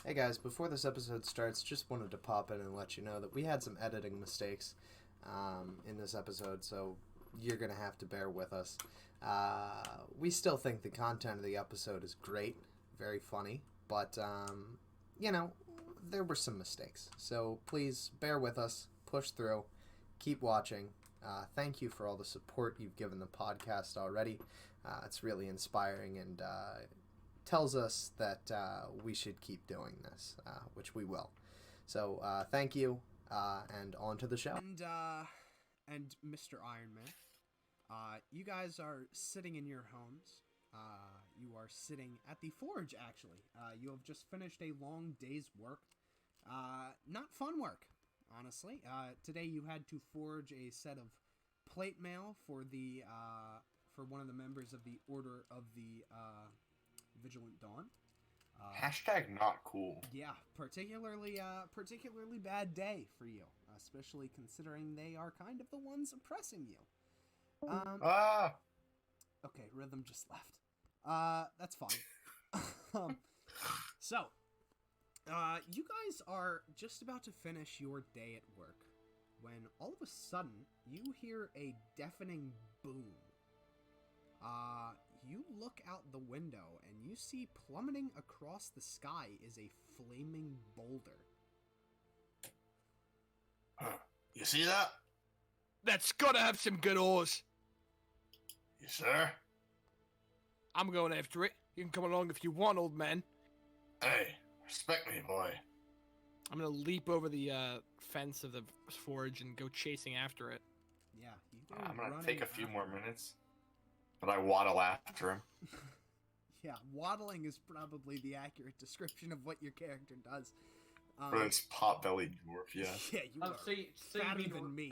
Hey guys, before this episode starts, just wanted to pop in and let you know that we had some editing mistakes in this episode, so you're going to have to bear with us. We still think the content of the episode is great, very funny, but, there were some mistakes. So please bear with us, push through, keep watching. Thank you for all the support you've given the podcast already. It's really inspiring and tells us that we should keep doing this, which we will. So thank you, and on to the show. And Mr. Iron Man, you guys are sitting in your homes. You are sitting at the forge, actually. You have just finished a long day's work. Not fun work, honestly. Today you had to forge a set of plate mail for one of the members of the Order of the Vigilant Dawn. Hashtag not cool. Yeah, particularly bad day for you, especially considering they are kind of the ones oppressing you. Okay, Rhythm just left. That's fine. So, you guys are just about to finish your day at work when all of a sudden you hear a deafening boom. You look out the window and you see plummeting across the sky is a flaming boulder. You see that? That's gotta have some good ores. You sure? I'm going after it. You can come along if you want, old man. Hey, respect me, boy. I'm gonna leap over the fence of the forge and go chasing after it. Yeah, you go I'm gonna running take a few after more it. minutes, but I waddle after him. Yeah, waddling is probably the accurate description of what your character does. But it's pot-bellied dwarf, yeah. Yeah, you are So you fatter mean than me.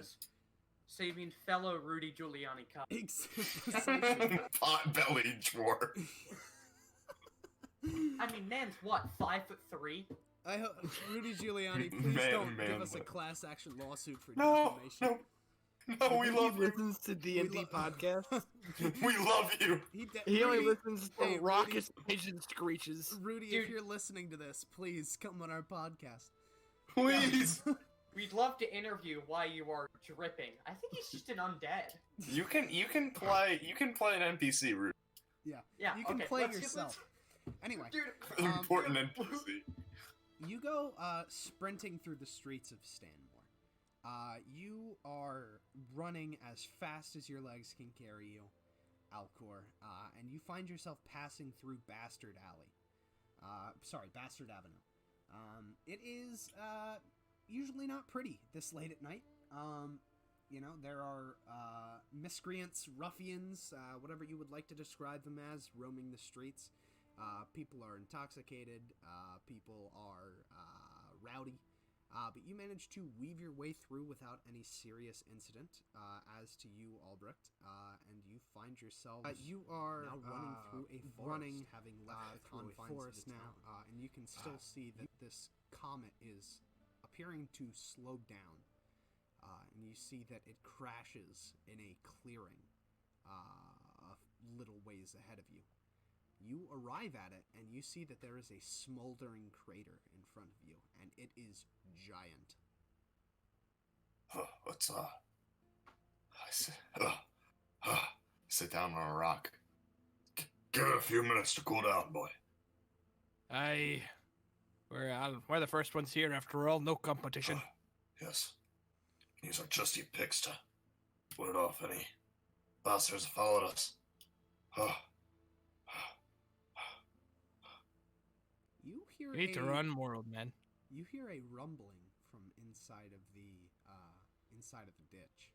So you mean fellow Rudy Giuliani cop? Precisely. Pot-bellied dwarf. I mean, man's what, 5'3"? I hope Rudy Giuliani, please don't give us a class action lawsuit for No, defamation. no, we love you. listens to D&D podcasts. We love you. He only Rudy, listens to hey, raucous pigeon screeches. Rudy, Dude. if you're listening to this, please come on our podcast. Please. We'd love to interview why you are dripping. I think he's just an undead. You can play an NPC, Rude. Yeah, Yeah, you can okay, play let's get- yourself. Anyway, Dude, Important NPC. you go sprinting through the streets of Stanmore. You are running as fast as your legs can carry you, Alcor, and you find yourself passing through Bastard Avenue. It is usually not pretty this late at night. There are miscreants, ruffians, whatever you would like to describe them as, roaming the streets. People are intoxicated, people are rowdy, but you manage to weave your way through without any serious incident. As to you, Albrecht, and you find yourself you are now running through a forest, having left the confines of the town, and you can still see that this comet is appearing to slow down, and you see that it crashes in a clearing a little ways ahead of you. You arrive at it, and you see that there is a smoldering crater in front of you, and it is giant. Let's sit down on a rock. Give it a few minutes to cool down, boy. We're the first ones here after all. No competition. Yes. These are just your picks to put it off any bastards that followed us. You hear You need to run more, old man. You hear a rumbling from inside of the ditch,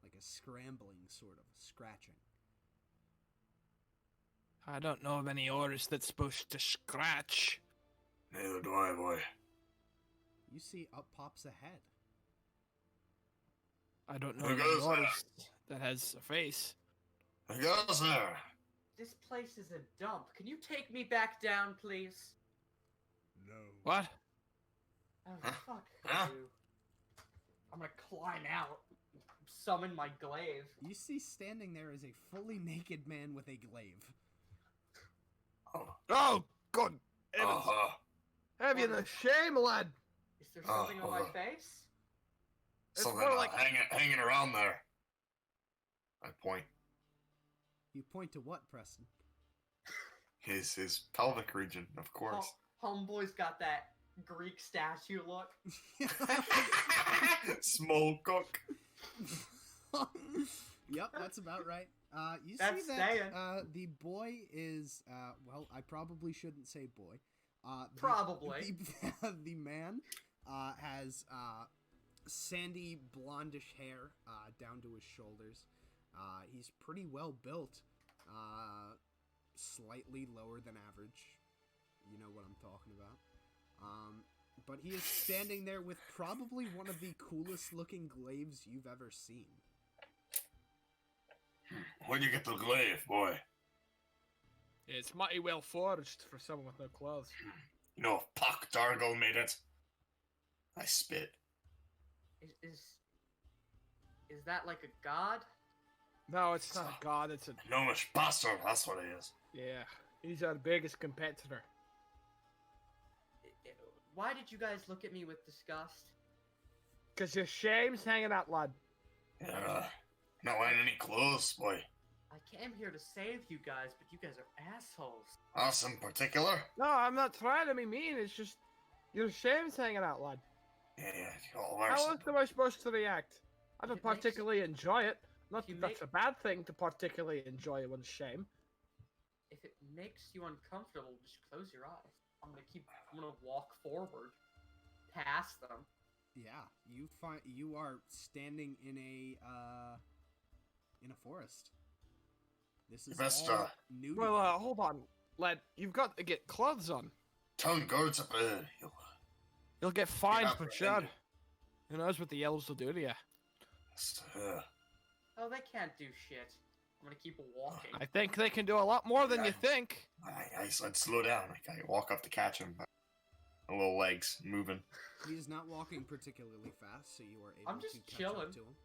like a scrambling sort of scratching. I don't know of any ores that's supposed to scratch. Neither do I, boy. You see, up pops a head. I don't know Who of any goes ores that has a face. Who goes there? this place is a dump. Can you take me back down, please? No. What? Oh, Huh? fuck Huh? you. I'm gonna climb out, summon my glaive. You see standing there is a fully naked man with a glaive. Oh, Oh, God. uh-huh. have you the shame, lad? Is there something on my hold on. face? It's Something more like hanging around there. I point. You point to what, Preston? His pelvic region, of course. Homeboy's got that Greek statue look. Small cock. Yep, that's about right. You That's see that staying. the boy is well, I probably shouldn't say boy. Probably. The man has sandy blondish hair down to his shoulders. He's pretty well built. Slightly lower than average. You know what I'm talking about. But he is standing there with probably one of the coolest looking glaives you've ever seen. Where'd you get the glaive, boy? it's mighty well forged for someone with no clothes. You know, if Puck Dargle made it. I spit. Is that like a god? No, it's not a god. It's a Gnomish bastard, that's what he is. yeah. He's our biggest competitor. Why did you guys look at me with disgust? Cause your shame's hanging out, lad. Yeah. Not wearing any clothes, boy. I came here to save you guys, but you guys are assholes. Us in particular? No, I'm not trying to be mean. It's just your shame's hanging out, lad. Yeah, all How ours. else am I supposed to react? I don't It makes- particularly enjoy it. Not If you that that's a bad thing to particularly enjoy one's shame. If it makes you uncomfortable, just close your eyes. I'm gonna walk forward, past them. Yeah, you are standing in a forest. This is Best, all new. to Well, you. hold on, lad. You've got to get clothes on. Town guards up there. You'll get fined Yeah, for but- sure. Who knows what the elves will do to you? Oh, they can't do shit. I'm gonna keep walking. I think they can do a lot more than you Yeah. think. I said slow down. I walk up to catch him. My little legs moving. He is not walking particularly fast, so you are able I'm just to catch chilling. up to him.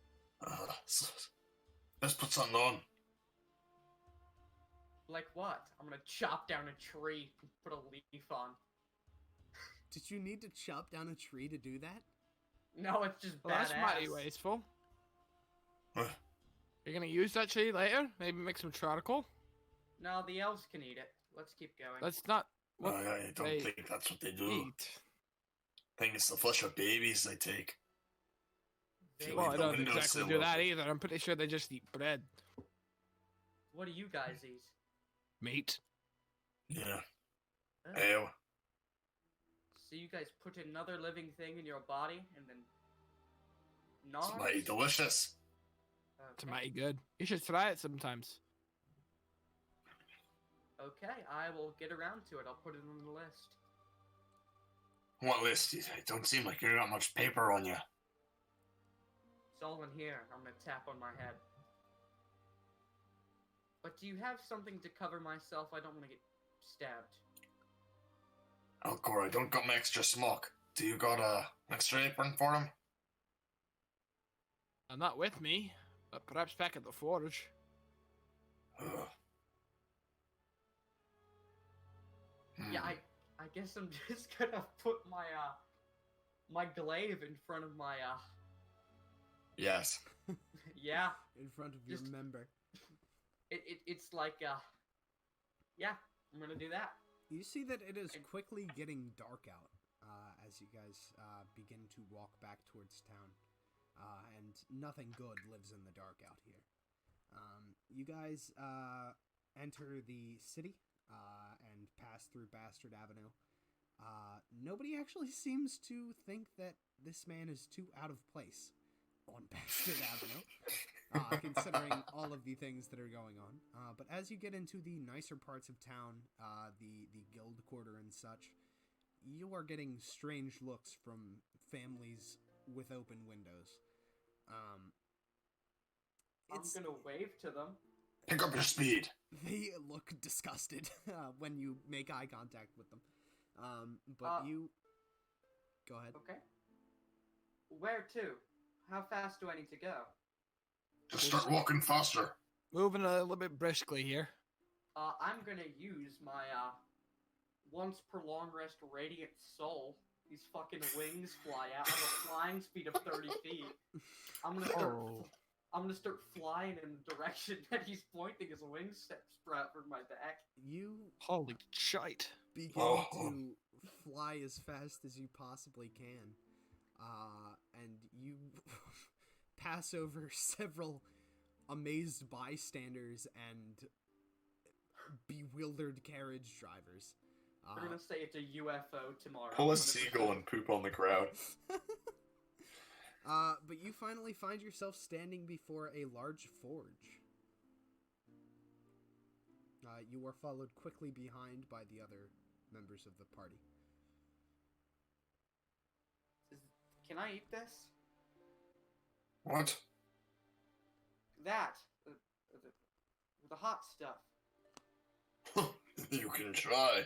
Let's put something on. Like what? I'm gonna chop down a tree and put a leaf on. Did you need to chop down a tree to do that? No, it's just Well, that's mighty badass. wasteful. Huh. You're gonna use that tree later? Maybe make some charcoal? No, the elves can eat it. Let's keep going. That's not what I don't they think that's what they do. eat. I think it's the flesh of babies they take. They- Well, I the don't windows exactly still do that open. either. I'm pretty sure they just eat bread. What do you guys eat? Meat. Yeah. Ugh. Ew. So you guys put another living thing in your body and then It's not? mighty delicious. It's mighty good. You should try it sometimes. Okay, I will get around to it. I'll put it on the list. What list? It don't seem like you got much paper on you. It's all in here. I'm gonna tap on my head. But do you have something to cover myself? I don't want to get stabbed. Alcor, I don't got my extra smock. Do you got an extra apron for him? Not with me, but perhaps back at the forge. Ugh. Yeah, Hmm. I guess I'm just gonna put my my glaive in front of my Yes. yeah. In front of your Just- member. It's like yeah, I'm gonna do that. You see that it is And- quickly getting dark out as you guys begin to walk back towards town. And nothing good lives in the dark out here. You guys enter the city and pass through Bastard Avenue. Nobody actually seems to think that this man is too out of place on Bastard Avenue, considering all of the things that are going on. But as you get into the nicer parts of town, the guild quarter and such, you are getting strange looks from families with open windows. I'm gonna wave to them. Pick up your speed. They look disgusted when you make eye contact with them. But you... Go ahead. Okay. Where to? How fast do I need to go? Just start walking faster. Moving a little bit briskly here. I'm gonna use my once per long rest radiant soul. These fucking wings fly out at a flying speed of 30 feet. I'm gonna start. Oh. I'm gonna start flying in the direction that he's pointing his wings sprout from my back. You Holy shite. begin Oh. to fly as fast as you possibly can, and you pass over several amazed bystanders and bewildered carriage drivers. We're gonna say it's a UFO tomorrow. Pull a 100%. seagull and poop on the crowd. But you finally find yourself standing before a large forge. You are followed quickly behind by the other members of the party. Can I eat this? What? That. The hot stuff. You can try.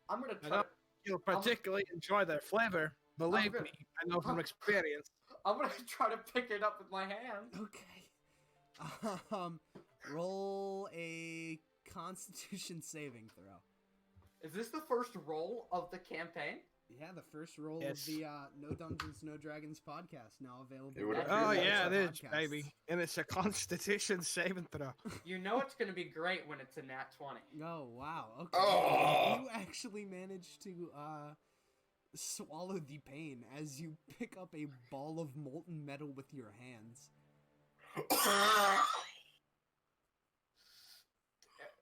I'm gonna I try. don't You'll particularly enjoy their flavor. Believe good. me, I know from experience. I'm gonna try to pick it up with my hand. Okay. Roll a Constitution saving throw. Is this the first roll of the campaign? Yeah, the first roll Yes. of the No Dungeons, No Dragons podcast, now available. It would on appear Oh that all yeah, it is, podcasts. baby. And it's a Constitution saving throw. You know it's gonna be great when it's a nat 20. Oh, wow. Okay. Oh! You actually managed to swallow the pain as you pick up a ball of molten metal with your hands.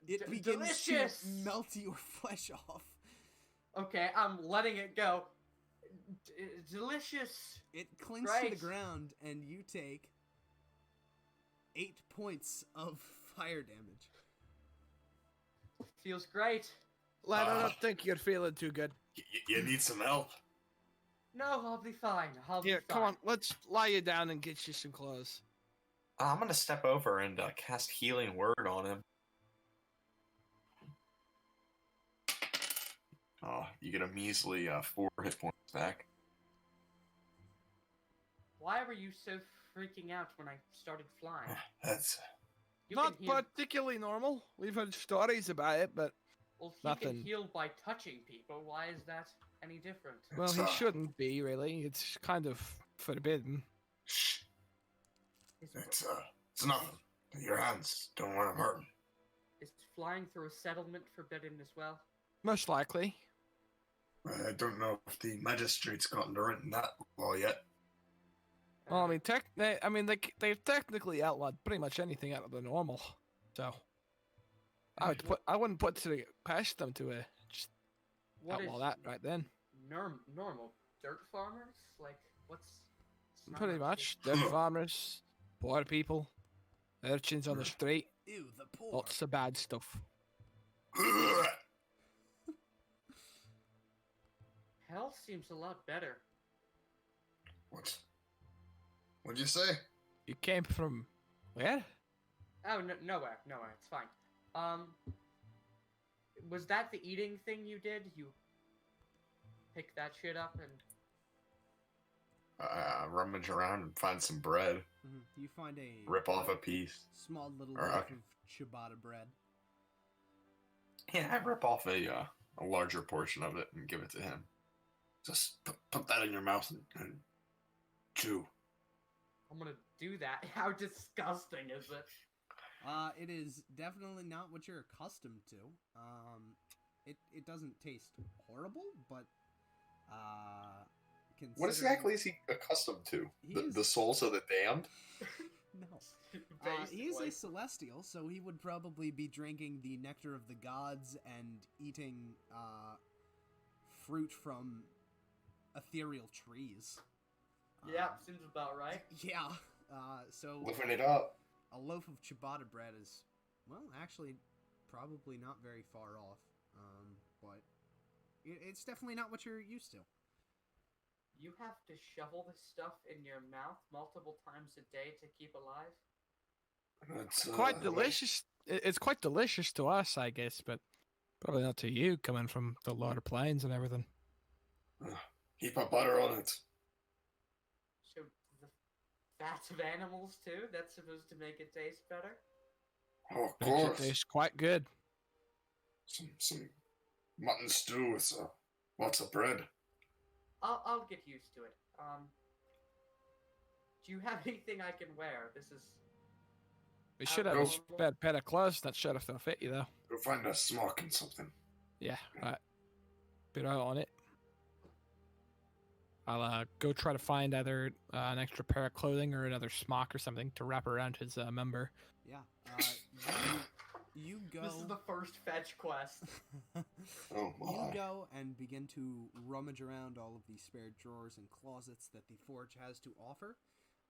It begins Delicious! to melt your flesh off. Okay, I'm letting it go. Delicious. It clings to the Great. ground, and you take 8 points of fire damage. Feels great. Lad, I don't think you're feeling too good. You need some help. No, I'll be fine. I'll be Here, fine. come on, let's lie you down and get you some clothes. I'm gonna step over and cast Healing Word on him. Oh, you get a measly 4 hit points back. Why were you so freaking out when I started flying? That's You Not can heal. particularly normal. We've heard stories about it, but Well, he nothing. can heal by touching people. Why is that any different? well, It's, he shouldn't be really. It's kind of forbidden. shh. Is, It's nothing. Your hands don't want to hurt. is flying through a settlement forbidden as well? Most likely. I don't know if the magistrate's gotten to written that law yet. Well, I mean, they've technically outlawed pretty much anything out of the normal. So, I wouldn't put to the past them to just what is outlaw that right then. normal dirt farmers? Like, what's? it's not Pretty actually- much, dead farmers, poor people, urchins on the street, Ew, the poor. lots of bad stuff. Hell seems a lot better. What'd you say? You came from where? Oh, no, nowhere. It's fine. Was that the eating thing you did? You pick that shit up and Rummage around and find some bread. Mhm. You find a Rip off a piece. small little Or, loaf okay. of ciabatta bread. Yeah, I rip off a larger portion of it and give it to him. Just put that in your mouth and chew. I'm gonna do that. How disgusting is it? It is definitely not what you're accustomed to. It doesn't taste horrible, but What exactly is he accustomed to? He The, is- the souls of the damned? No. He is a celestial, so he would probably be drinking the nectar of the gods and eating fruit from ethereal trees. Yeah, seems about right. Yeah. So Living it up. a loaf of ciabatta bread is, well, actually, probably not very far off. But it's definitely not what you're used to. You have to shovel this stuff in your mouth multiple times a day to keep alive? It's Quite delicious. It's quite delicious to us, I guess, but probably not to you, coming from the Lord of Plains and everything. Heap of butter on it. So the fats of animals too? That's supposed to make it taste better? Oh, of Makes it course. taste quite good. Some mutton stew with lots of bread. I'll get used to it. Do you have anything I can wear? This is. We should have a spare pair of clothes. Not sure if they'll fit you though. Go find a smock and something. Yeah, right. Be right on it. I'll go try to find either an extra pair of clothing or another smock or something to wrap around his member. Yeah. You go. This is the first fetch quest. Oh my. You go and begin to rummage around all of the spare drawers and closets that the forge has to offer,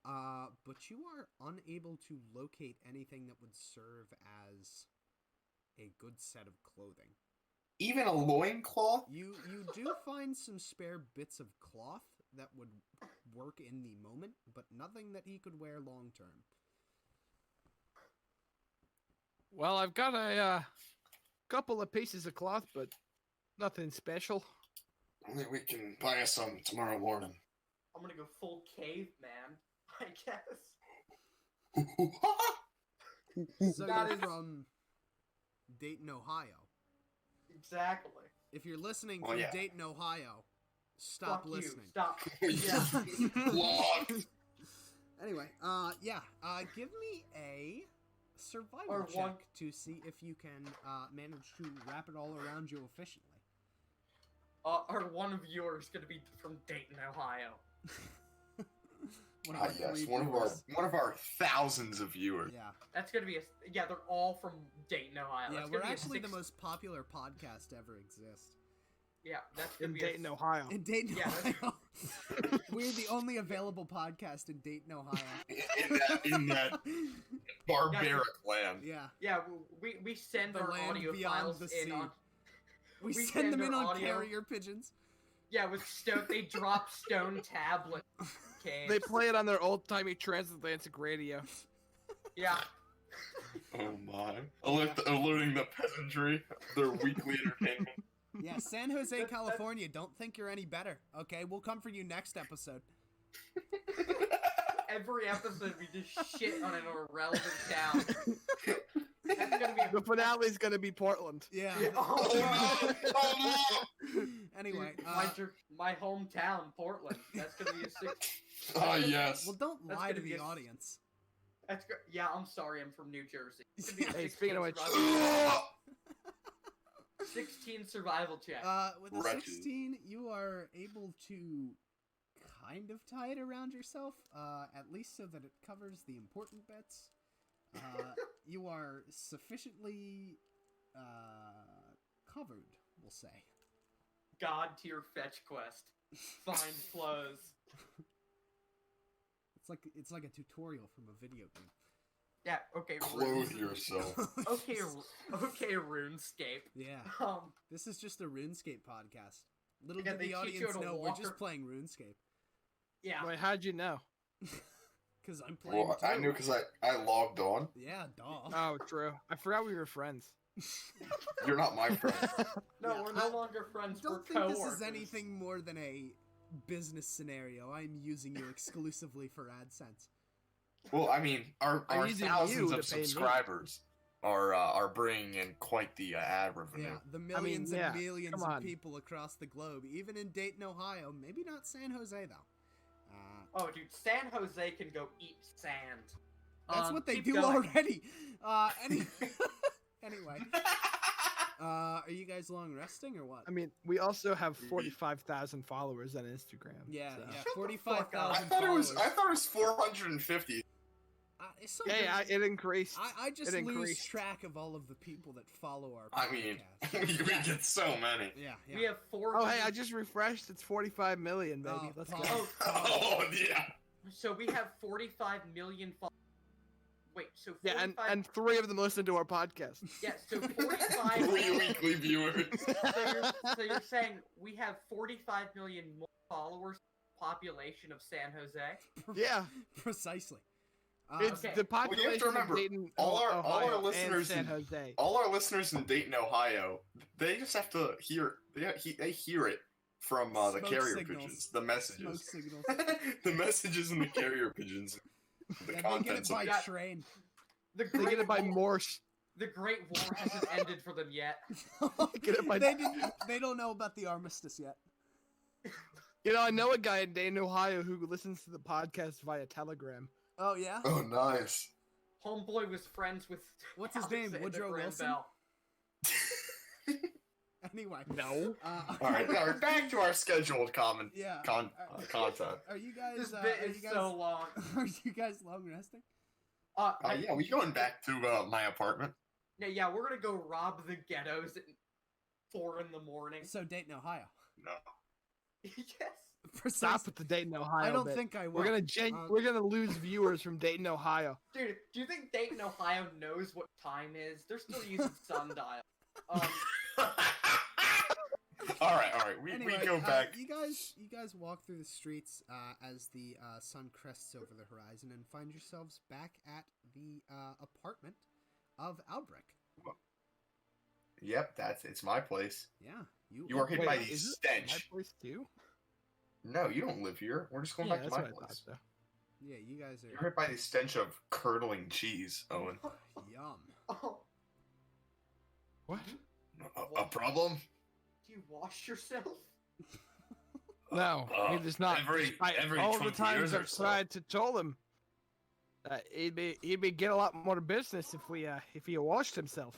but you are unable to locate anything that would serve as a good set of clothing. Even a loincloth? You do find some spare bits of cloth that would work in the moment, but nothing that he could wear long term. Well, I've got a couple of pieces of cloth, but nothing special. Only we can buy us some tomorrow morning. I'm gonna go full caveman, I guess. So That you're is- from Dayton, Ohio. Exactly. If you're listening Oh, from yeah. Dayton, Ohio, stop Fuck listening. You. Stop. Yeah. Locked. Anyway, give me a survival Or check one- to see if you can manage to wrap it all around you efficiently. Or one of yours gonna be from Dayton, Ohio. One of our Yes, three one viewers. of our thousands of viewers. Yeah, That's gonna be they're all from Dayton, Ohio. yeah, That's we're gonna be a actually the six- most popular podcast to ever exist. Yeah, that's gonna In be Dayton, a, Ohio. In Dayton, Yeah, that's- Ohio. We're the only available podcast in Dayton, Ohio. In that barbaric land. Yeah, Yeah, we send The our land audio beyond files the in sea. on. we We send them send in our on audio- carrier pigeons. Yeah, with stone. They drop stone tablet. Okay. They play it on their old-timey transatlantic radio. Yeah. Oh my. Alerting the peasantry of their weekly entertainment. Yeah, San Jose, California. Don't think you're any better. Okay, we'll come for you next episode. Every episode we just shit on an irrelevant town. That's gonna be The finale's gonna be Portland. Yeah. Oh no! Oh Anyway, my hometown, Portland. That's gonna be a six. no! Ah yes. well, don't That's lie to gonna be the a- audience. Yeah, I'm sorry. I'm from New Jersey. It's gonna be a Hey, 16 speaking of which- survival- 16 survival check. With a Wretched. 16, you are able to kind of tie it around yourself, at least so that it covers the important bits. You are sufficiently covered, we'll say. God tier fetch quest. Find clothes. It's like a tutorial from a video game. Yeah. Okay. Clothe yourself. Okay. Okay. RuneScape. Yeah, this is just a RuneScape podcast. Little Yeah, did they the teach you audience how to know we're walk just ar- playing RuneScape. Yeah. Wait, how'd you know? Because I'm playing Well, too. I knew because I logged on. Yeah, duh. Oh, true. I forgot we were friends. You're not my friend. No, Yeah, we're no I longer friends. don't We're think coworkers. this is anything more than a business scenario. I'm using you exclusively for AdSense. Well, I mean, our using thousands you of to pay me. subscribers are bringing in quite the ad revenue. Yeah, the millions yeah, and millions come of on. people across the globe, even in Dayton, Ohio. Maybe not San Jose though. Oh, dude, San Jose can go eat sand. That's what they keep do going. already. Anyway, are you guys long resting or what? I mean, we also have 45,000 followers on Instagram. Yeah, so. yeah, the 45,000 fuck up. I thought it was 450. It's something. Yeah, it increased. I just it lose increased. track of all of the people that follow our I podcast. mean, we get so many. yeah, yeah. We have 4. Oh, hey, I just refreshed. It's 45 million, baby. Oh, Let's Paul. go. Oh yeah. So we have 45 million. Wait, so 45. Yeah, and 3 of them listen to our podcast. Yeah, so 45. 3 weekly viewers. So you're saying we have 45 million more followers population of San Jose? Yeah, Precisely. it's Okay. the Well, you have to population remember, of Dayton, all our Ohio, listeners and in- San Jose. All our listeners in Dayton, Ohio, they just have to hear. They hear it from the Smoke carrier signals. pigeons, the Smoke messages, signals. the messages in the carrier pigeons, the Yeah, they get it contents. by Of that. train. The They great get it by Wall- Morse. The Great War hasn't ended for them yet. They don't know about the armistice yet. You know, I know a guy in Dayton, Ohio who listens to the podcast via Telegram. Oh yeah. Oh, nice. Homeboy was friends with. What's his name? Alexander Woodrow Graham Wilson? Bell. Anyway. No. All right, back to our scheduled content. Are you guys? This bit is so long. Are you guys long resting? Yeah, we going back to my apartment. Yeah, we're gonna go rob the ghettos at 4 in the morning. So Dayton, Ohio. No. Yes. Stop with the Dayton, Ohio. I don't bit. think I will. We're gonna lose viewers from Dayton, Ohio. Dude, do you think Dayton, Ohio knows what time is? They're still using sundial. All right. Anyway, we go back. You guys walk through the streets as the sun crests over the horizon and find yourselves back at the apartment of Albrecht. Yep, it's my place. Yeah, You are hit by the is it stench. my place too? No, you don't live here. We're just going back to my place. Yeah, you guys You're are. hit by the stench of curdling cheese, Owen. Yum. Oh, What? A problem? do you wash yourself? No, he does not. Every All the 20 times years or I've so. tried to tell him that he'd be get a lot more business if he washed himself.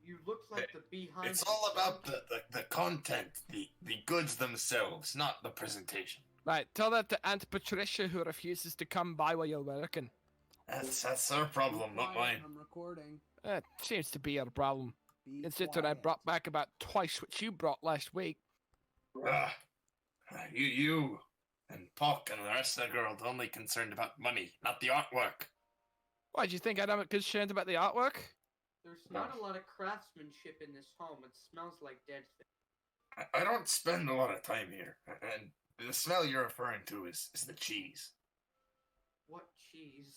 You look like the behind. It's all about the content, the goods themselves, not the presentation. Right, tell that to Aunt Patricia who refuses to come by while you're working. That's her problem, not mine. I'm recording. That seems to be your problem. Be Considering I quiet. brought back about twice what you brought last week. You and Pock and the rest of the girls only concerned about money, not the artwork. Why, do you think I don't concerned about the artwork? There's not a lot of craftsmanship in this home. It smells like dead fish. I don't spend a lot of time here, and the smell you're referring to is the cheese. What cheese?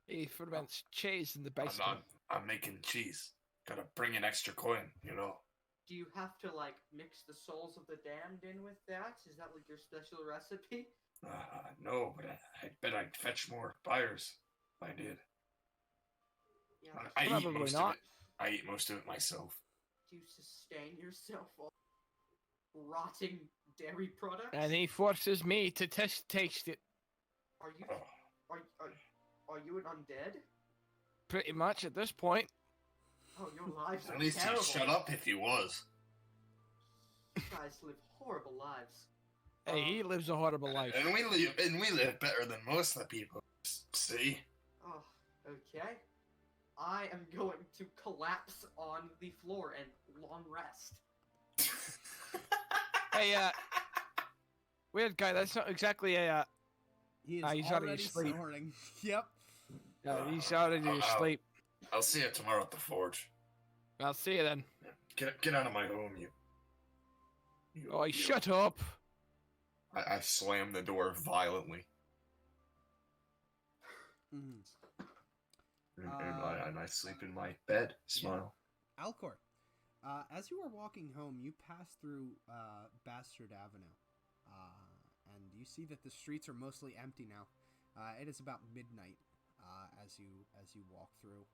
He ferments cheese in the basement. I'm making cheese. Gotta bring an extra coin, you know. Do you have to, like, mix the souls of the damned in with that? Is that, like, your special recipe? No, but I bet I'd fetch more buyers if I did. Yeah. I eat Probably most not. of it. I eat most of it myself. Do you sustain yourself on rotting dairy products? And he forces me to taste it. Are you Oh, are you an undead? Pretty much at this point. Oh, your lives are at least terrible. he'd shut up if he was. You guys live horrible lives. Hey, he lives a horrible life. And we live better than most of the people. See? Oh, okay. I am going to collapse on the floor and long rest. Hey, weird guy. That's not exactly a. He is he's already already asleep. snoring. Yep. He's already asleep. I'll see you tomorrow at the forge. I'll see you then. Get out of my home, you. Oh, shut up. I slam the door violently. Mhm. And I sleep in my bed. Smile. Alcor, as you are walking home, you pass through Bastard Avenue, and you see that the streets are mostly empty now. It is about midnight as you walk through.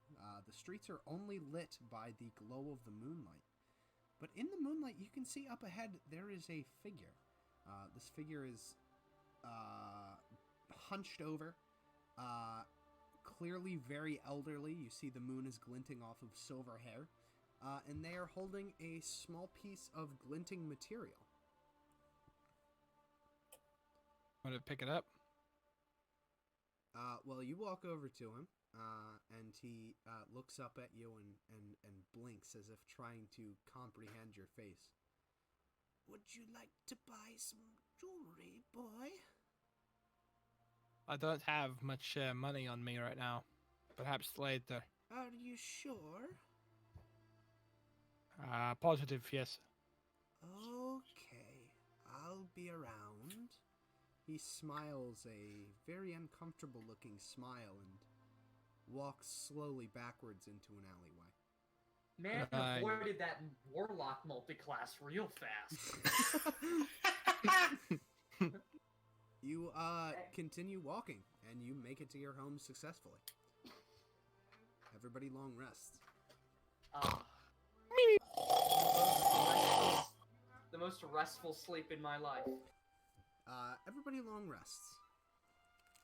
The streets are only lit by the glow of the moonlight, but in the moonlight you can see up ahead there is a figure. This figure is hunched over. Clearly very elderly. You see the moon is glinting off of silver hair. And they are holding a small piece of glinting material. Want to pick it up? Well, you walk over to him, and he looks up at you and blinks as if trying to comprehend your face. Would you like to buy some jewelry, boy? I don't have much money on me right now. Perhaps later. Are you sure? Positive, yes. Okay, I'll be around. He smiles a very uncomfortable looking smile and walks slowly backwards into an alleyway. Man avoided that warlock multi-class real fast. You continue walking and you make it to your home successfully. Everybody long rests. Ah, the most restful sleep in my life. Everybody long rests.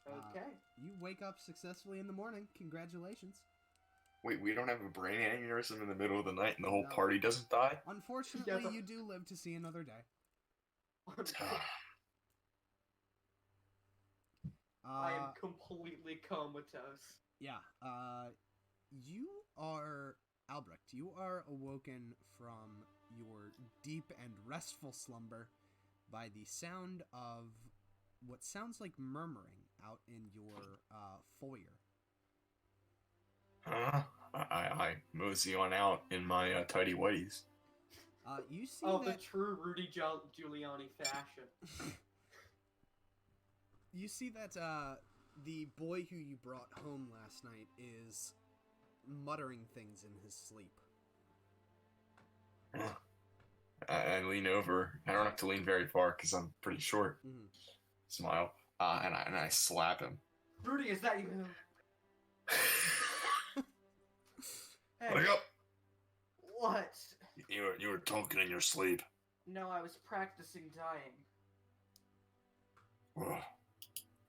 Okay. You wake up successfully in the morning. Congratulations. Wait, we don't have a brain aneurysm in the middle of the night and the whole No. party doesn't die? Unfortunately, Yeah, you do live to see another day. I am completely comatose. Yeah. You are Albrecht. You are awoken from your deep and restful slumber by the sound of what sounds like murmuring out in your foyer. Huh? I mosey on out in my tidy whities. You see Oh, that the true Rudy Giuliani fashion. you see that the boy who you brought home last night is muttering things in his sleep. I lean over. I don't have to lean very far because I'm pretty short. Mhm. Smile. And I slap him. Rudy, is that you? Hey, Wake up! what? You were talking in your sleep. No, I was practicing dying. Well,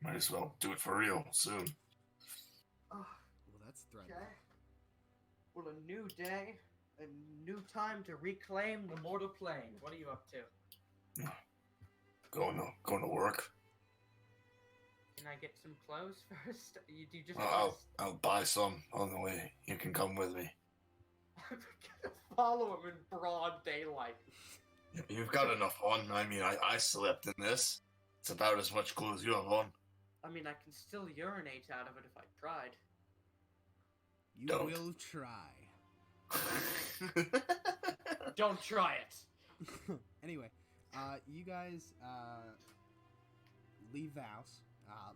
might as well do it for real soon. Oh, Well, that's threatening. okay. Well, a new day, a new time to reclaim the mortal plane. What are you up to? Going to work. Can I get some clothes first? Do you just I'll buy some on the way. You can come with me. I'm gonna follow him in broad daylight. You've got enough on. I mean, I slept in this. It's about as much clothes you have on. I mean, I can still urinate out of it if I tried. You Don't. will try. Don't try it. Anyway, you guys leave the house,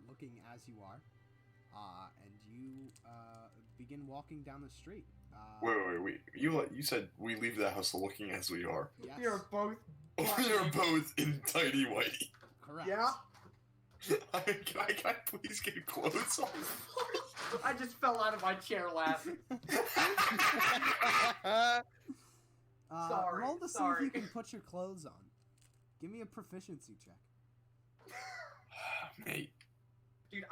looking as you are, and you begin walking down the street. Wait. You said we leave the house looking as we are. Yes, We are both. We are both in tidy whitey. correct. Yeah. Can I please get clothes on? I just fell out of my chair laughing. Sorry, Roll to see sorry. if you can put your clothes on. Give me a proficiency check. Mate, Dude,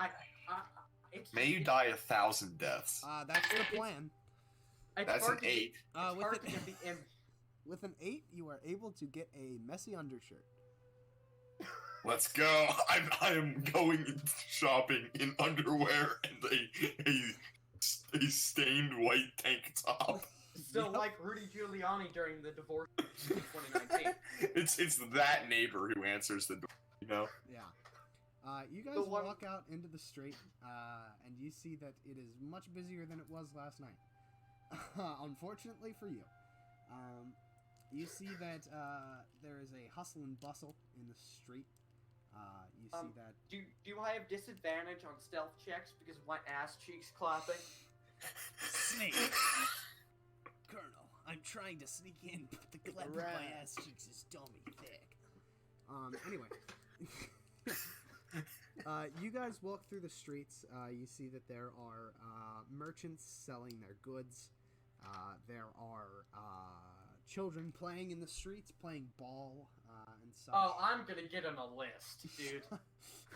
it's, may you die 1,000 deaths. That's the plan. It's That's hard an to- 8. It's With hard the- to get the imp. With an 8, you are able to get a messy undershirt. Let's go. I am going shopping in underwear and a stained white tank top. Still Yep. like Rudy Giuliani during the divorce in 2019. It's that neighbor who answers the door, you know? Yeah. You guys The one- walk out into the street, and you see that it is much busier than it was last night. Unfortunately for you. You see that there is a hustle and bustle in the street. You see that... Do I have disadvantage on stealth checks because of my ass cheeks clapping? Snake! Colonel, I'm trying to sneak in, but the clap of my ass cheeks is dummy thick. Anyway. You guys walk through the streets. You see that there are merchants selling their goods. There are children playing in the streets, playing ball and such. Oh, I'm gonna get on a list, dude.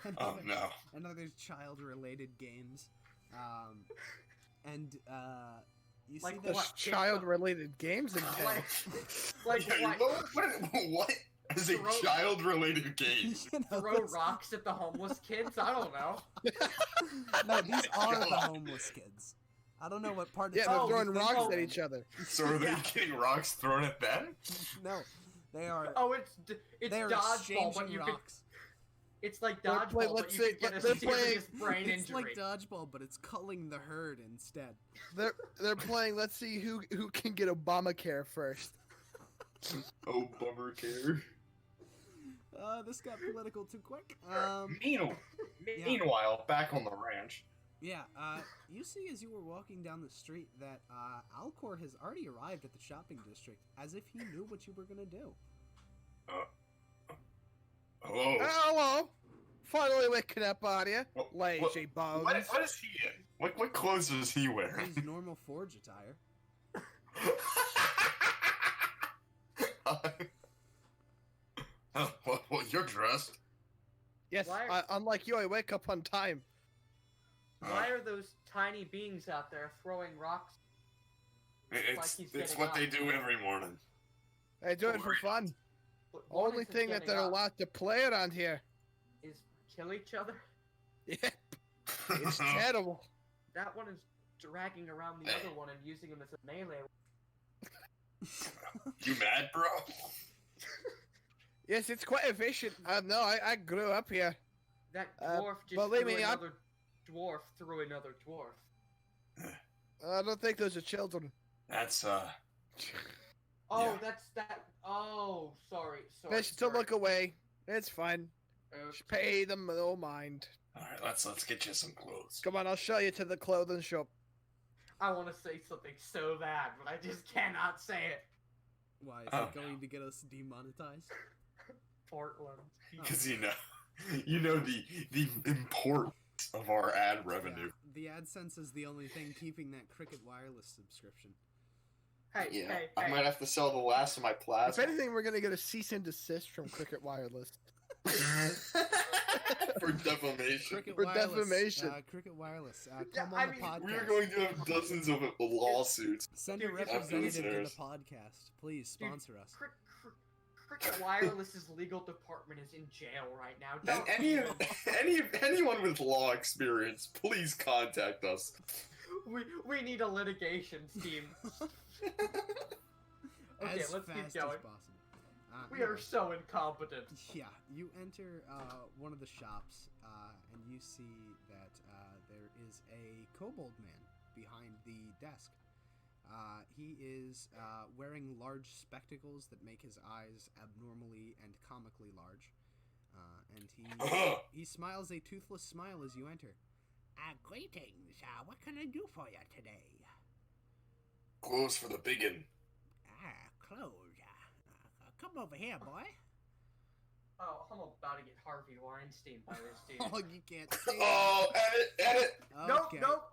and Oh other, no. and other child-related games. And you see Like that... what? Child-related games in town. Like Yeah, what? what is a Throw- child-related game? You know, Throw it's- rocks at the homeless kids? I don't know. No, these are the homeless kids. I don't know what part of Yeah, they're Oh, throwing you think rocks of at them. each other. So are they Yeah. getting rocks thrown at them? No, they are. Oh, it's They are dodgeball, exchanging but you can. rocks. It's like They're dodgeball, play- but let's you say- can get a they're playing- serious brain It's injury. like dodgeball, but it's culling the herd instead. They're playing. Let's see who can get Obamacare first. Oh, bummer care. This got political too quick. Meanwhile, back on the ranch. Yeah. You see as you were walking down the street that Alcor has already arrived at the shopping district, as if he knew what you were gonna do. Hello. Hello. Finally waking up on you, What- lazy bones. What is he in? What clothes is he wearing? His normal forge attire. Well, you're dressed. Yes, Why- unlike you, I wake up on time. Why are those tiny beings out there throwing rocks? It's he's it's getting what up. they do every morning. I do it for fun. But one Only isn't thing that getting they're up. allowed to play around here. Is kill each other. Yeah, it's terrible. That one is dragging around the other one and using him as a melee. You mad, bro? Yes, it's quite efficient. No, I grew up here. That dwarf just believe threw me, another dwarf through another dwarf. I don't think those are children. That's Oh, Yeah. that's that. Oh, sorry. They should still sorry. look away. It's fine. Oops. Just pay them no mind. all right. Let's get you some clothes. Come on, I'll show you to the clothing shop. I want to say something so bad, but I just cannot say it. Why is Oh, it going to get us demonetized? Portland. Because you know the importance of our ad revenue. The AdSense is the only thing keeping that Cricket Wireless subscription. Hey, Yeah, hey, I hey. might have to sell the last of my If plasma anything, we're gonna get a cease and desist from Cricket Wireless. for defamation. Cricket For Wireless. defamation. Cricket Wireless. Yeah, Come I on the mean, podcast. We are going to have dozens of lawsuits. Send a Dude, just- representative to the listeners. podcast. Please sponsor us. Cricket Wireless's legal department is in jail right now. And Don't anyone with law experience, please contact us. we need a litigation team. Okay, As let's fast keep as going. possible. We are Anyway. so incompetent. Yeah, you enter one of the shops, and you see that there is a kobold man behind the desk. He is wearing large spectacles that make his eyes abnormally and comically large. And he smiles a toothless smile as you enter. Greetings. What can I do for you today? Clothes for the biggin. Clothes. Come over here, boy. Oh, I'm about to get Harvey Weinstein by this dude. Oh, you can't say Oh, edit. that. Nope, Okay. nope.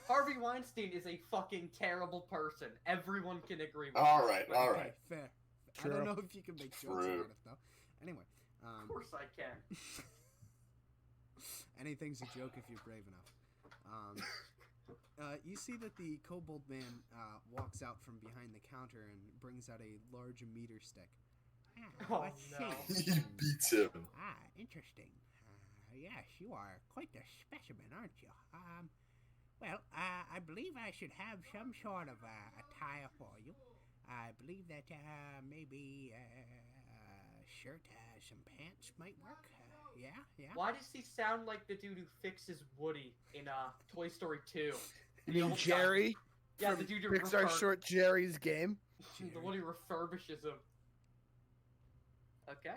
Harvey Weinstein is a fucking terrible person. Everyone can agree with All that. right, all Okay, right. fair. I True. don't know if you can make jokes True. about it, though. Anyway. Of course I can. Anything's a joke if you're brave enough. You see that the kobold man walks out from behind the counter and brings out a large meter stick. Oh, Let's no. see. He beats him. Interesting. Yes, you are quite the specimen, aren't you? Well, I believe I should have some sort of attire for you. I believe that maybe a shirt, some pants might work. Yeah. Why does he sound like the dude who fixes Woody in Toy Story 2? You The mean old guy. Jerry? Yeah, from the dude who Pixar short Jerry's game. The one who refurbishes him. Okay.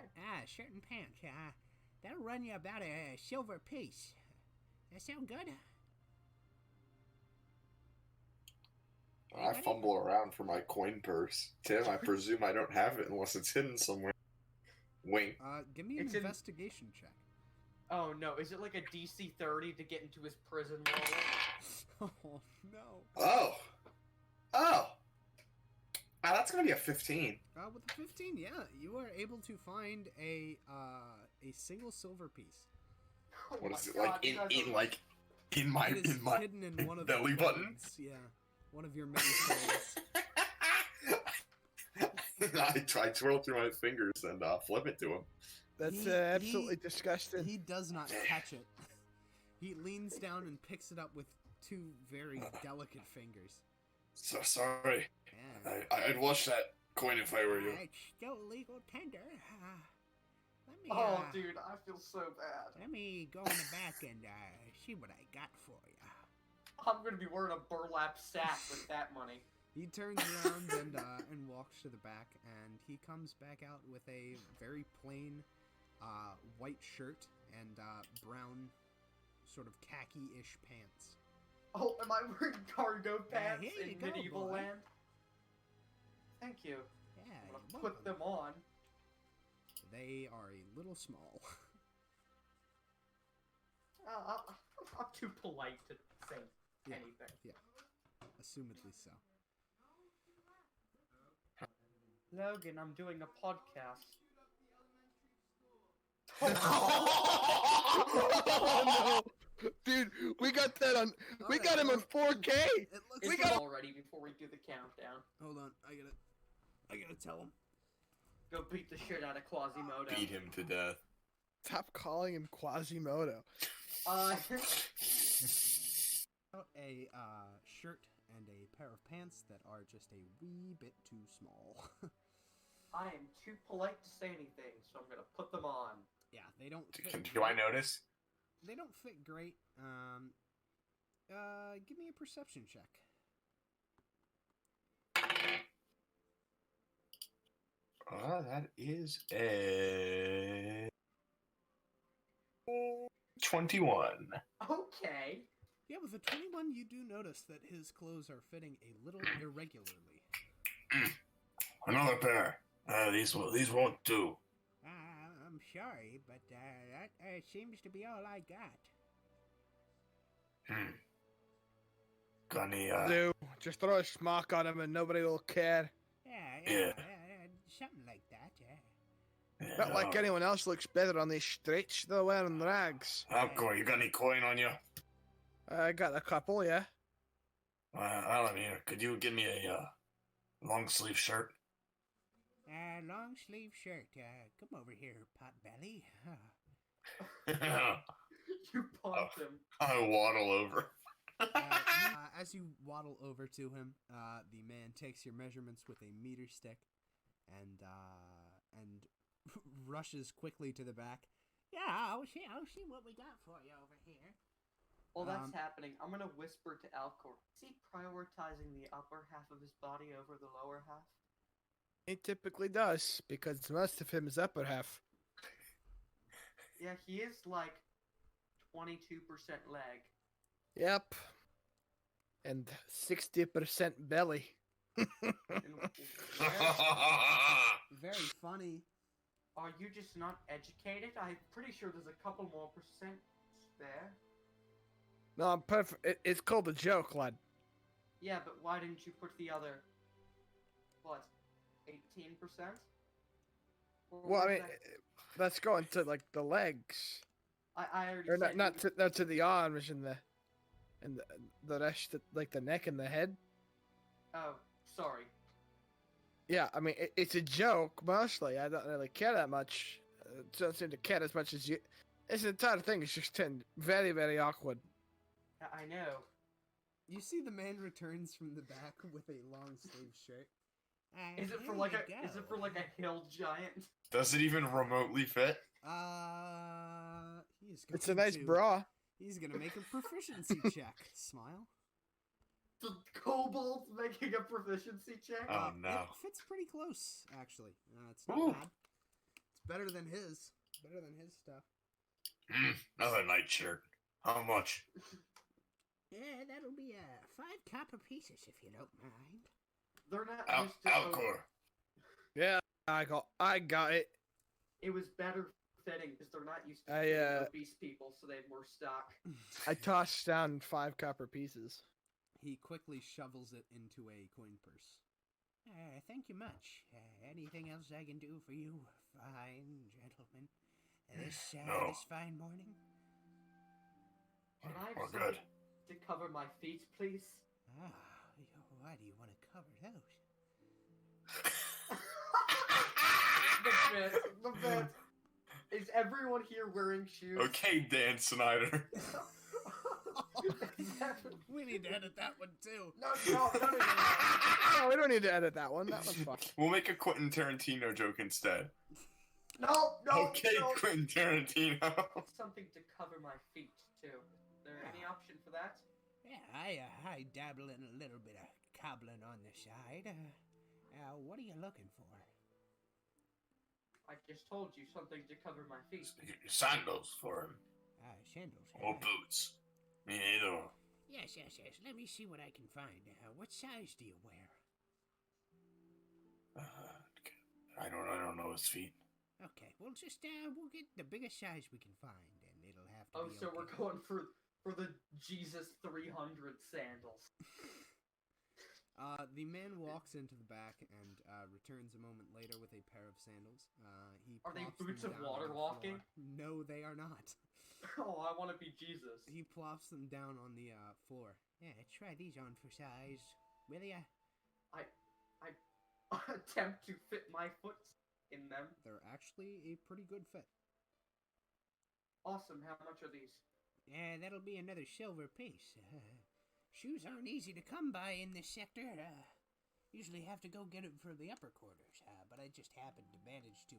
Shirt and pants. That'll run you about a silver piece. That sound good? I fumble around for my coin purse. Tim, I presume I don't have it unless it's hidden somewhere. Wink. Give me an It's in- investigation check. Oh no, is it like a DC 30 to get into his prison wallet? Oh no. Oh. That's gonna be a 15. With the 15, yeah, you are able to find a single silver piece. Oh What my is it God, like you guys in are- like in my It is in my hidden in one of belly the button? buttons. Yeah, one of your many clothes. I twirl through my fingers and flip it to him. That's He- absolutely he- disgusting. He does not catch it. He leans down and picks it up with two very delicate fingers. So sorry. Yeah. I'd wash that coin if I were you. It's still legal tender. Let me, Oh, dude, I feel so bad. let me go in the back and see what I got for you. I'm gonna be wearing a burlap sack with that money. He turns around and walks to the back, and he comes back out with a very plain white shirt and brown, sort of khaki-ish pants. Oh, am I wearing cargo pants here you in go, medieval boy. land? Thank you. Yeah, I'm gonna you're put them welcome. on. They are a little small. I'm too polite to say Yeah. anything. Assumedly so. Logan, I'm doing a podcast. Oh no, dude, we got that on. We got him in 4K. It looks It's We got- already before we do the countdown. Hold on, I gotta tell him. Go beat the shit out of Quasimodo. Beat him to death. Stop calling him Quasimodo. Out a shirt and a pair of pants that are just a wee bit too small. I am too polite to say anything, so I'm gonna put them on. Yeah, they don't. Fit Do I notice? They don't fit great. Give me a perception check. That is a 21. Okay. Yeah, with a 21, you do notice that his clothes are fitting a little irregularly. Another pair. These won't do. I'm sorry, but that seems to be all I got. Got any, Dude, just throw a smock on him and nobody will care. Yeah. Something like that, yeah. Not like anyone else looks better on these streets. They're wearing rags. Alcor, you got any coin on you? I got a couple, yeah. I mean, could you give me a long sleeve shirt? Long sleeve shirt. Come over here, Potbelly. You punked him. I waddle over. As you waddle over to him, the man takes your measurements with a meter stick, and rushes quickly to the back. Yeah, I'll see what we got for you over here. While that's happening, I'm gonna whisper to Alcor. Is he prioritizing the upper half of his body over the lower half? He typically does, because most of him is upper half. Yeah, he is like 22% leg. Yep. And 60% belly. And Very funny. are you just not educated? I'm pretty sure there's a couple more percent there. No, I'm perfect. It's called a joke, lad. Yeah, but why didn't you put the other, what, 18%? Well, I mean, that's going to like the legs, I already or said not to the arms and the rest, like the neck and the head. Oh, sorry. Yeah, I mean, it's a joke mostly. I don't really care that much. Don't seem to care as much as you. This entire thing is just turned very, very awkward. I know. You see the man returns from the back with a long sleeve shirt. Is it for like a hill giant? Does it even remotely fit? He's It's a nice bra. He's gonna make a proficiency check. Smile. The kobold's making a proficiency check? Oh no. It fits pretty close, actually. It's not Ooh. bad. It's better than his. Better than his stuff. Another nightshirt. How much? Yeah, that'll be 5 copper pieces if you don't mind. They're not used to Alcor. Yeah, I got it. It was better fitting because they're not used to obese people, so they have more stock. I tossed down 5 copper pieces. He quickly shovels it into a coin purse. Thank you much. Anything else I can do for you, fine gentlemen? This fine morning? Can I have We're something good. to cover my feet, please? Why do you want to cover those? The bit. Is everyone here wearing shoes? Okay, Dan Snyder. We need to edit that one too. No. No, we don't need to edit that one. That one's fine. We'll make a Quentin Tarantino joke instead. No. Okay, Quentin Tarantino. Something to cover my feet too. Is there any option for that? Yeah, I dabble in a little bit of cobbling on the side. What are you looking for? I just told you something to cover my feet. Sandals for him. Sandals. Or boots. Me either. Yes. Let me see what I can find. What size do you wear? I don't know his feet. Okay, we'll just we'll get the biggest size we can find, and it'll have to. Oh, be so okay. we're going for the Jesus 300 sandals. The man walks into the back and returns a moment later with a pair of sandals. He Are they plops them boots of down water on the walking? floor. No, they are not. Oh, I want to be Jesus. He plops them down on the floor. Yeah, try these on for size, will ya? I attempt to fit my foot in them. They're actually a pretty good fit. Awesome. How much are these? Yeah, that'll be another silver piece. Shoes aren't easy to come by in this sector. Usually have to go get them from the upper quarters. But I just happened to manage to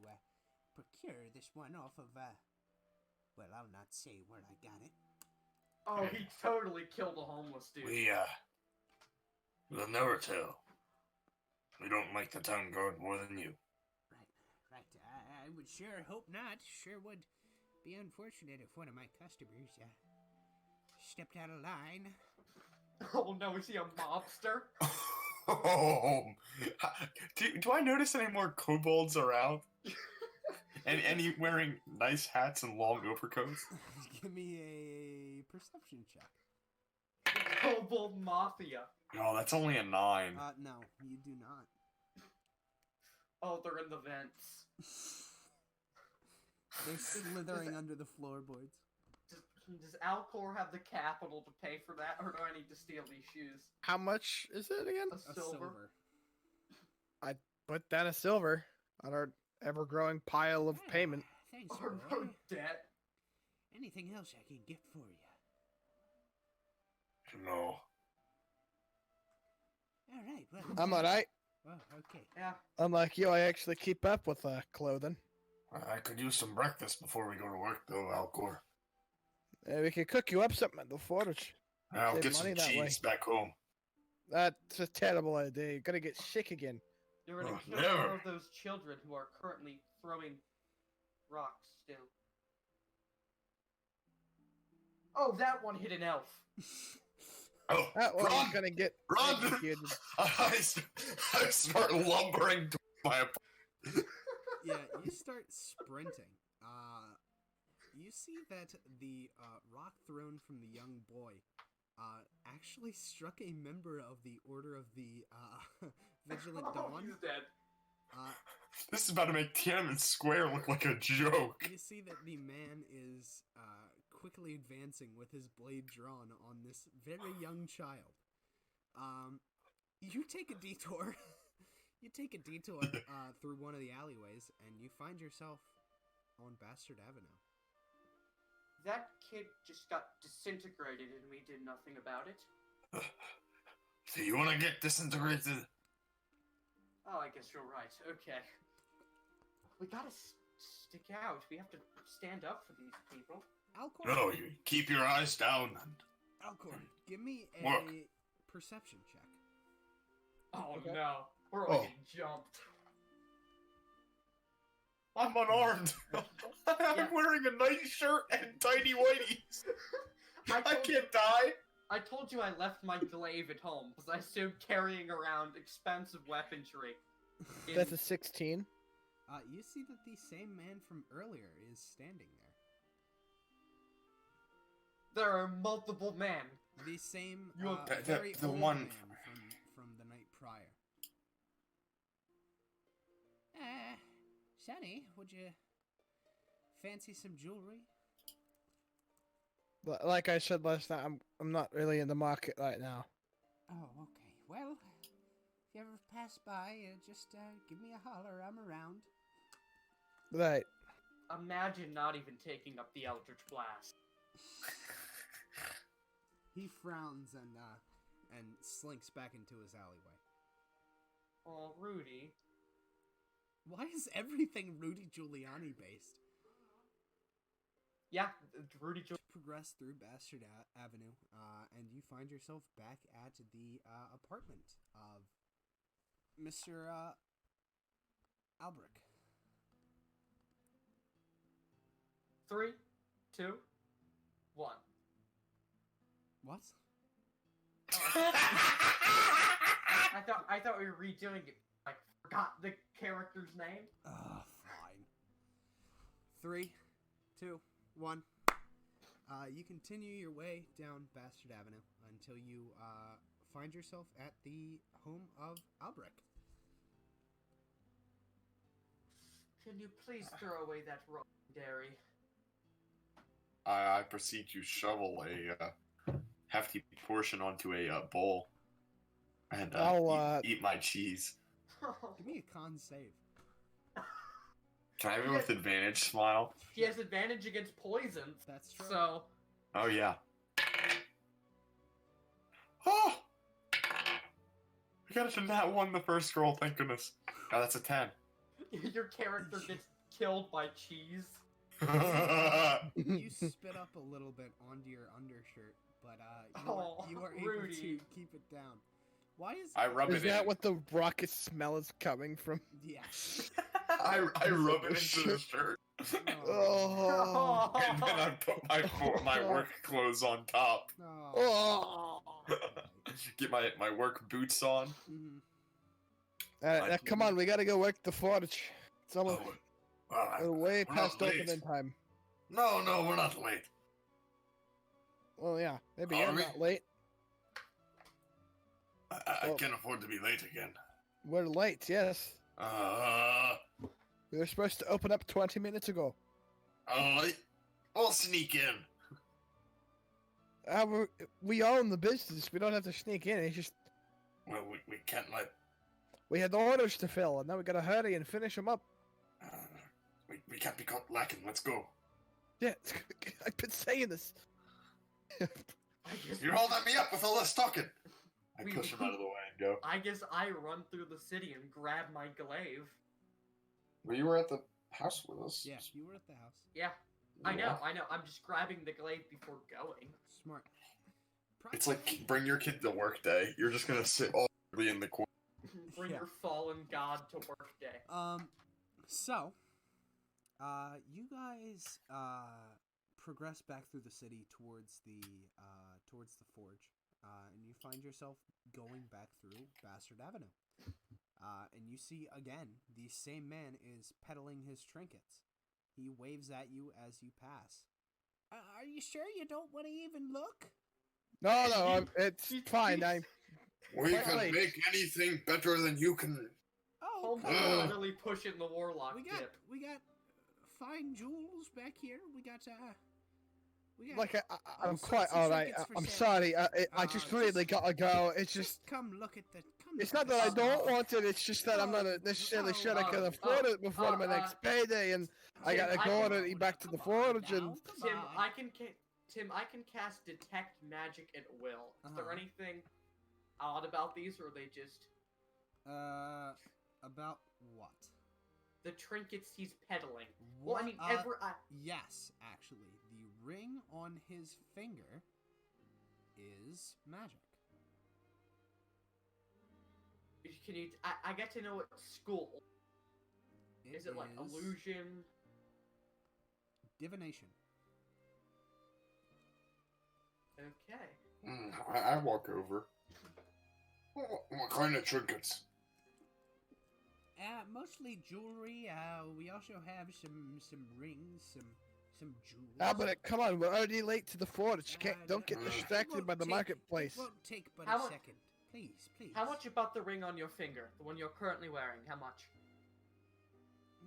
procure this one off of, well, I'll not say where I got it. Oh, he totally killed a homeless dude. We'll never tell. We don't like the town guard more than you. Right. I would sure hope not. Sure would be unfortunate if one of my customers, stepped out of line. Oh no, is he a mobster? Oh, do I notice any more kobolds around? And any wearing nice hats and long overcoats? Give me a perception check. Kobold Mafia. No, that's only a 9. No, you do not. Oh, they're in the vents. They're slithering under the floorboards. Does Alcor have the capital to pay for that, or do I need to steal these shoes? How much is it again? A silver. I put down a silver on our ever-growing pile of payment. Thanks, Or boy. debt. Anything else I can get for you? No. All right, well. I'm alright. Oh, okay. Yeah. Unlike you, I actually keep up with clothing. I could use some breakfast before we go to work, though, Alcor. We could cook you up something at the forge. I'll Save get some money that way. cheese back home. That's a terrible idea. You're gonna get sick again. You're gonna Oh, kill never. one of those children who are currently throwing rocks still. Oh, that one hit an elf. Oh, That one's run! gonna get Run! executed. I start lumbering to my apartment. Yeah, you start sprinting. You see that the rock thrown from the young boy actually struck a member of the Order of the Vigilant Oh, Dawn. he's dead. This is about to make Tiananmen Square look like a joke. You see that the man is quickly advancing with his blade drawn on this very young child. You take a detour. You take a detour through one of the alleyways, and you find yourself on Bastard Avenue. That kid just got disintegrated and we did nothing about it. So you want to get disintegrated? Oh, I guess you're right. Okay. We gotta stick out. We have to stand up for these people. Alcor, No, you keep your eyes down. Alcor, give me a Work. perception check. Oh Okay. no. We're all Oh. getting jumped. I'm unarmed. I'm wearing a nice shirt and tiny whiteies. I can't die. I told you I left my glaive at home because I assumed carrying around expensive weaponry. in- That's a 16. You see that the same man from earlier is standing there. There are multiple men. The same, You have- very the old one man from the night prior. Sonny, would you fancy some jewelry? Like I said last time, I'm not really in the market right now. Oh, okay. Well, if you ever pass by, just give me a holler. I'm around. Right. Imagine not even taking up the Eldritch Blast. He frowns and slinks back into his alleyway. Oh, Rudy. Why is everything Rudy Giuliani based? Yeah, Rudy. Progress through Bastard Avenue, and you find yourself back at the apartment of Mr. Albrecht. 3, 2, 1. What? I thought we were redoing it. I forgot the character's name. Fine. 3, 2, 1. You continue your way down Bastard Avenue until you find yourself at the home of Albrecht. Can you please throw away that raw dairy? I proceed to shovel a hefty portion onto a bowl and eat my cheese. Give me a con save. Can I have it with advantage, Smile? He has advantage against poison. That's true. So, Oh, yeah. Oh! I got it to nat 1 the first scroll, thank goodness. Oh, that's a 10. your character gets killed by cheese. You spit up a little bit onto your undershirt, but you are able Rudy. to keep it down. Why is I rub Is it that in. what the rocket smell is coming from? Yes. I rub it into the shirt. Oh. And then I put my work clothes on top. Oh. Get my work boots on. Mhm. Come on, we gotta go work the forge. It's almost we're way we're not past late. opening time. No, we're not late. Well, yeah, maybe Are you're we? not late. I Well- can't afford to be late again. We're late, yes. We were supposed to open up 20 minutes ago. I'll sneak in. We own the business. We don't have to sneak in. It's just Well, we can't let. we had orders to fill, and now we gotta hurry and finish them up. We can't be caught lacking. Let's go. Yeah, I've been saying this. I guess You're holding me up with all this talking. I We- push him out of the way and go. I guess I run through the city and grab my glaive. Well, you were at the house with us. Yeah, you were at the house. Yeah, I know. I'm just grabbing the glaive before going. Smart. It's like bring your kid to work day. You're just gonna sit all in the corner. Bring Yeah. your fallen god to work day. So, you guys progress back through the city towards the forge, and you find yourself going back through Bastard Avenue. And you see again the same man is peddling his trinkets. He waves at you as you pass. Are you sure you don't want to even look? No, it's fine. We Quite can late. make anything better than you can. Oh, Holmes come is on. literally pushing the warlock We got dip. fine jewels back here. We got Like I'm all quite sorts of all right. trinkets for I'm sale. sorry. I just really gotta go. It's just. come look at the. It's not that I don't want it. It's just that I'm not Oh, necessarily sure I oh, can afford it before my next payday, and I gotta Tim, go I already back to the forge. And Tim, I can cast detect magic at will. Is there Uh-huh. anything odd about these, or are they just About what? the trinkets he's peddling? Well, I mean, Yes, actually, the ring on his finger is magic. Can you? I get to know at school. Is it like illusion? Divination. Okay. I walk over. What kind of trinkets? Mostly jewelry. We also have some rings, some jewels. Albert, come on, we're already late to the forge. Don't get it distracted by the marketplace. It won't take but How a mu- second. Please. How much about the ring on your finger? The one you're currently wearing? How much?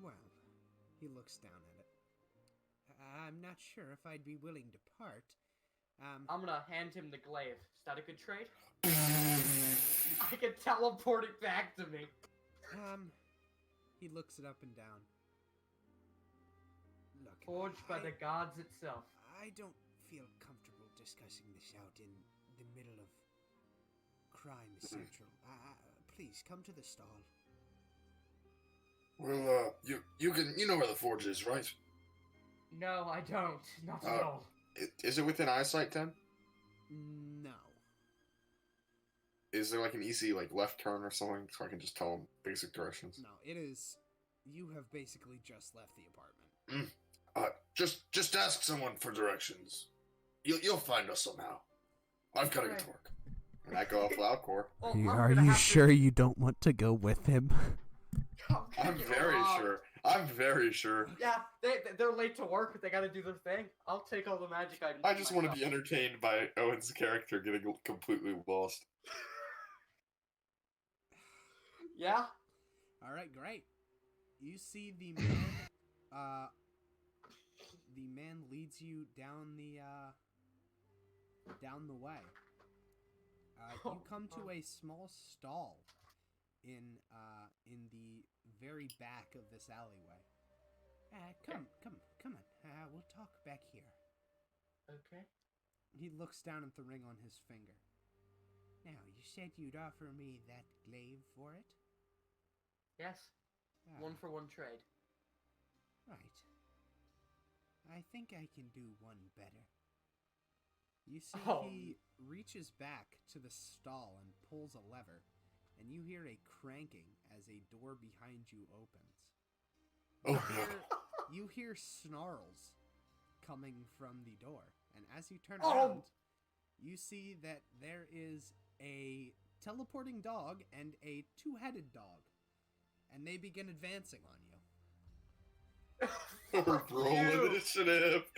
Well, he looks down at it. I'm not sure if I'd be willing to part. I'm gonna hand him the glaive. Is that a good trade? I can teleport it back to me. He looks it up and down. Look, Forged by the gods itself. I don't feel comfortable discussing this out in the middle of Crime Central. Please come to the stall. Well, you know where the forge is, right? No, I don't. Not at all. Is it within eyesight, Tim? No. Is there like an easy left turn or something so I can just tell them basic directions? No, it is. You have basically just left the apartment. Just ask someone for directions. You'll find us somehow. I've got to get to work. And I go off Loudcore. Well, Are I'm gonna you have to- sure you don't want to go with him? I'm very sure. I'm very sure. Yeah, they're late to work. They gotta do their thing. I'll take all the magic items. I just want to be entertained by Owen's character getting completely lost. Yeah. All right, great. You see the man. The man leads you down the way. You come to a small stall in the very back of this alleyway. Come on. We'll talk back here. Okay. He looks down at the ring on his finger. Now, you said you'd offer me that glaive for it? Yes. Ah, 1-for-1 trade. Right. I think I can do one better. You see, he reaches back to the stall and pulls a lever, and you hear a cranking as a door behind you opens. Oh no. You hear snarls coming from the door, and as you turn Oh. around, you see that there is a teleporting dog and a two-headed dog, and they begin advancing on you. Roll initiative.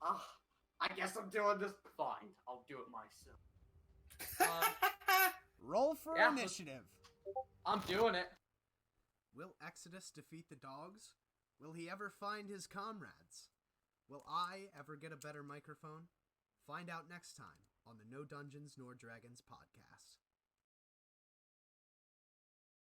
I guess I'm doing this fine. I'll do it myself. Roll for Yeah. initiative. I'm doing it. Will Exodus defeat the dogs? Will he ever find his comrades? Will I ever get a better microphone? Find out next time on the No Dungeons Nor Dragons podcast.